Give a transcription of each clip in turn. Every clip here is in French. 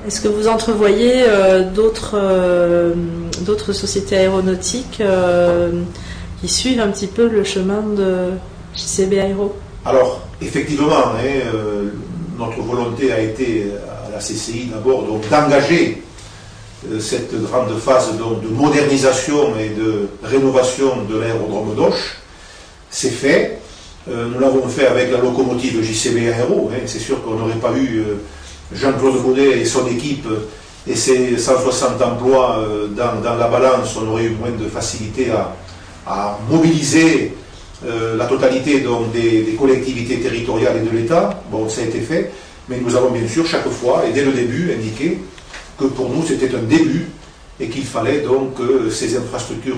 Est-ce que vous entrevoyez d'autres sociétés aéronautiques qui suivent un petit peu le chemin de JCB Aéro? Alors, effectivement, notre volonté a été à la CCI d'abord d'engager cette grande phase de modernisation et de rénovation de l'aérodrome d'Auch. C'est fait. Nous l'avons fait avec la locomotive JCB Aéro. C'est sûr qu'on n'aurait pas eu Jean-Claude Baudet et son équipe et ses 160 emplois dans la balance. On aurait eu moins de facilité à mobiliser la totalité des collectivités territoriales et de l'État. Bon, ça a été fait, mais nous avons bien sûr chaque fois, et dès le début, indiqué que pour nous c'était un début et qu'il fallait donc que ces infrastructures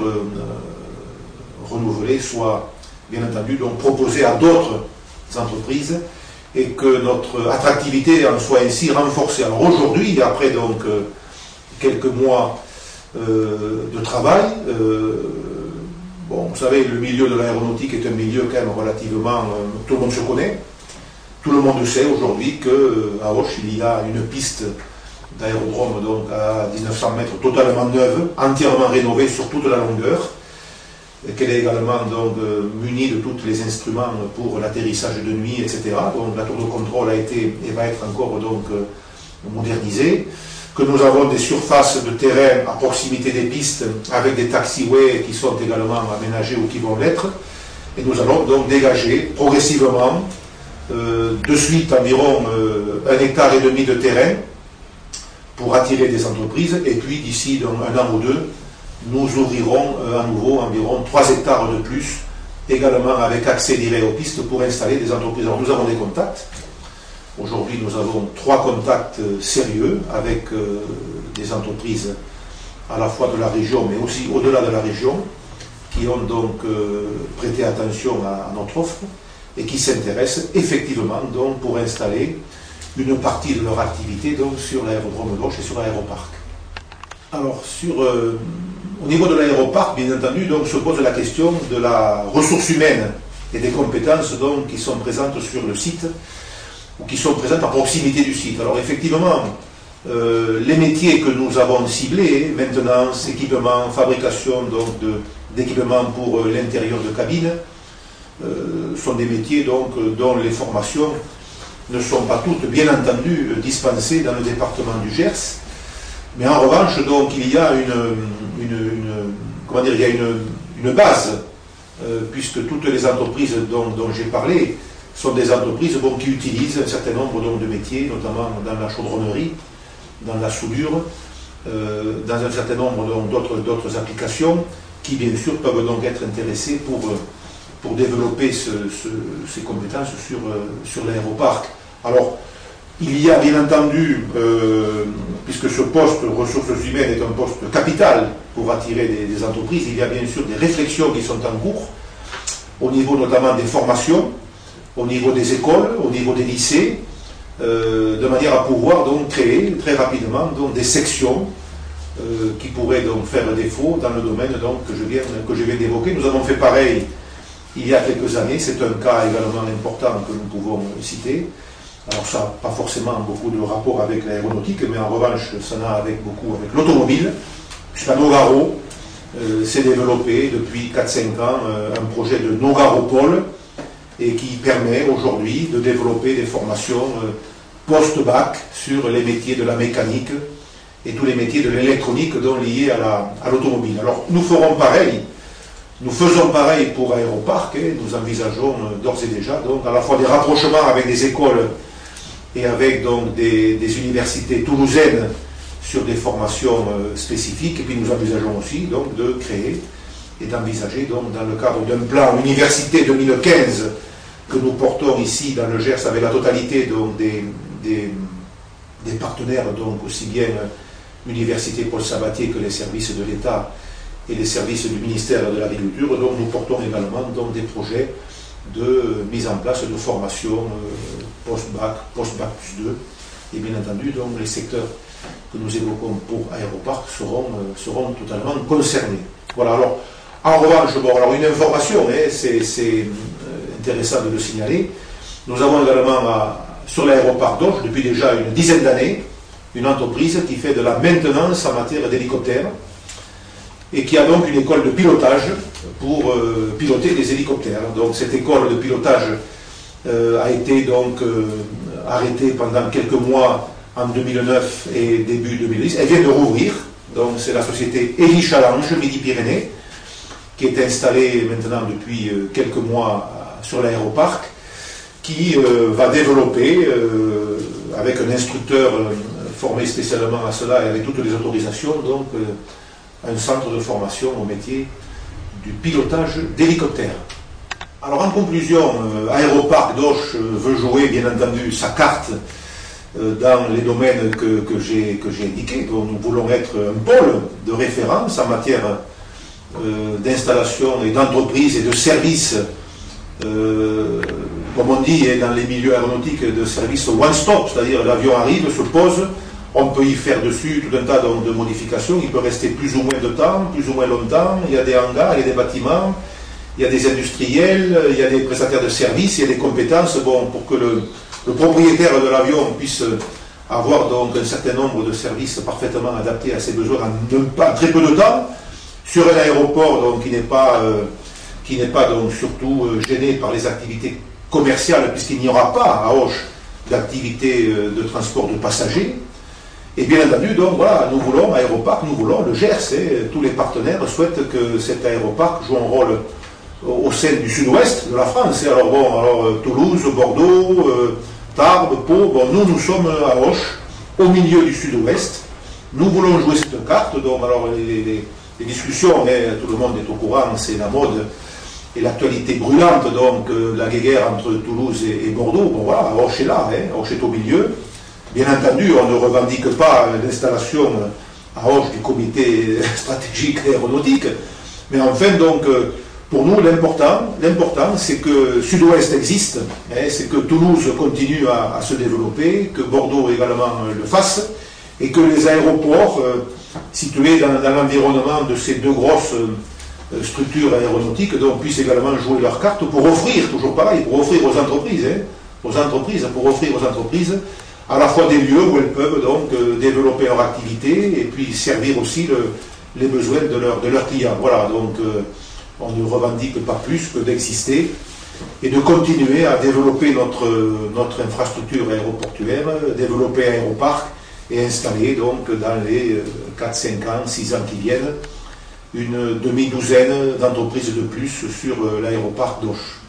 renouvelées soient bien entendu donc proposées à d'autres entreprises et que notre attractivité en soit ainsi renforcée. Alors aujourd'hui, après donc quelques mois de travail, bon, vous savez, le milieu de l'aéronautique est un milieu quand même relativement... tout le monde se connaît. Tout le monde sait aujourd'hui qu'à Auch, il y a une piste d'aérodrome donc à 1900 mètres totalement neuve, entièrement rénovée sur toute la longueur, qu'elle est également donc munie de tous les instruments pour l'atterrissage de nuit, etc. Donc la tour de contrôle a été et va être encore donc modernisée, que nous avons des surfaces de terrain à proximité des pistes avec des taxiways qui sont également aménagés ou qui vont l'être, et nous allons donc dégager progressivement de suite environ 1,5 hectare de terrain pour attirer des entreprises, et puis d'ici un an ou deux, nous ouvrirons à nouveau environ 3 hectares de plus, également avec accès direct aux pistes pour installer des entreprises. Alors nous avons des contacts. Aujourd'hui, nous avons 3 contacts sérieux avec des entreprises à la fois de la région, mais aussi au-delà de la région, qui ont donc prêté attention à notre offre et qui s'intéressent effectivement donc pour installer une partie de leur activité donc sur l'aérodrome d'Auch et sur l'aéroparc. Alors, au niveau de l'aéroparc, bien entendu, donc, se pose la question de la ressource humaine et des compétences donc, qui sont présentes sur le site ou qui sont présentes à proximité du site. Alors, effectivement, les métiers que nous avons ciblés, maintenance, équipement, fabrication d'équipements pour l'intérieur de cabine, sont des métiers donc, dont les formations ne sont pas toutes, bien entendu, dispensées dans le département du Gers. Mais en revanche, donc, il y a une base, puisque toutes les entreprises dont j'ai parlé sont des entreprises qui utilisent un certain nombre de métiers, notamment dans la chaudronnerie, dans la soudure, dans un certain nombre d'autres applications, qui bien sûr peuvent donc être intéressées pour développer ces compétences sur l'aéroparc. Alors, il y a bien entendu, puisque ce poste ressources humaines est un poste capital pour attirer des entreprises, il y a bien sûr des réflexions qui sont en cours, au niveau notamment des formations, au niveau des écoles, au niveau des lycées, de manière à pouvoir donc créer très rapidement donc, des sections qui pourraient donc faire défaut dans le domaine donc, que je viens d'évoquer. Nous avons fait pareil il y a quelques années, c'est un cas également important que nous pouvons citer. Alors ça n'a pas forcément beaucoup de rapport avec l'aéronautique, mais en revanche, ça en a beaucoup avec l'automobile, puisqu'à Nogaro s'est développé depuis 4-5 ans un projet de Nogaropole, et qui permet aujourd'hui de développer des formations post-bac sur les métiers de la mécanique et tous les métiers de l'électronique liés à l'automobile. Alors nous ferons pareil. Nous faisons pareil pour Aéroparc, nous envisageons d'ores et déjà donc, à la fois des rapprochements avec des écoles et avec donc, des universités toulousaines sur des formations spécifiques, et puis nous envisageons aussi donc, de créer et d'envisager donc, dans le cadre d'un plan Université 2015 que nous portons ici dans le Gers avec la totalité donc, des partenaires, donc, aussi bien Université Paul Sabatier que les services de l'État et les services du ministère de l'Agriculture. Donc nous portons également donc, des projets de mise en place de formation post-bac plus 2. Et bien entendu, donc, les secteurs que nous évoquons pour Aéroparc seront totalement concernés. Voilà, alors, en revanche, alors une information, c'est intéressant de le signaler. Nous avons également sur l'aéroport d'Auch, depuis déjà une dizaine d'années, une entreprise qui fait de la maintenance en matière d'hélicoptères et qui a donc une école de pilotage pour piloter des hélicoptères. Donc cette école de pilotage a été donc arrêtée pendant quelques mois en 2009 et début 2010. Elle vient de rouvrir. Donc c'est la société Heli Challenge Midi-Pyrénées qui est installée maintenant depuis quelques mois sur l'aéroparc, qui va développer avec un instructeur formé spécialement à cela et avec toutes les autorisations, donc un centre de formation au métier du pilotage d'hélicoptères. Alors en conclusion, Aéroparc d'Auch veut jouer bien entendu sa carte dans les domaines que j'ai indiqués. Donc, nous voulons être un pôle de référence en matière d'installation et d'entreprise et de services, comme on dit dans les milieux aéronautiques, de services one-stop, c'est-à-dire l'avion arrive, se pose, on peut y faire dessus tout un tas de modifications, il peut rester plus ou moins de temps, plus ou moins longtemps, il y a des hangars, il y a des bâtiments, il y a des industriels, il y a des prestataires de services, il y a des compétences pour que le propriétaire de l'avion puisse avoir donc un certain nombre de services parfaitement adaptés à ses besoins en très peu de temps, sur un aéroport donc, qui n'est pas donc surtout gêné par les activités commerciales, puisqu'il n'y aura pas à Auch d'activité de transport de passagers. Et bien entendu, donc voilà, nous voulons Aéroparc, nous voulons le Gers, et tous les partenaires souhaitent que cet aéroparc joue un rôle au sein du sud-ouest de la France. Alors bon, Toulouse, Bordeaux, Tarbes, Pau, bon, nous sommes à Auch, au milieu du sud-ouest. Nous voulons jouer cette carte, donc alors les discussions, tout le monde est au courant, c'est la mode et l'actualité brûlante, donc la guerre entre Toulouse et Bordeaux. Bon voilà, Auch est là, Auch est au milieu. Bien entendu, on ne revendique pas l'installation à Auch du comité stratégique aéronautique, mais enfin, donc, pour nous, l'important, c'est que Sud-Ouest existe, c'est que Toulouse continue à se développer, que Bordeaux également le fasse, et que les aéroports situés dans l'environnement de ces deux grosses structures aéronautiques donc, puissent également jouer leur carte pour offrir, toujours pareil, pour offrir aux entreprises, à la fois des lieux où elles peuvent donc développer leur activité et puis servir aussi les besoins de leurs clients. Voilà, donc on ne revendique pas plus que d'exister et de continuer à développer notre infrastructure aéroportuaire, développer Aéroparc et installer donc dans les 4, 5 ans, 6 ans qui viennent une demi-douzaine d'entreprises de plus sur l'aéroparc d'Auch.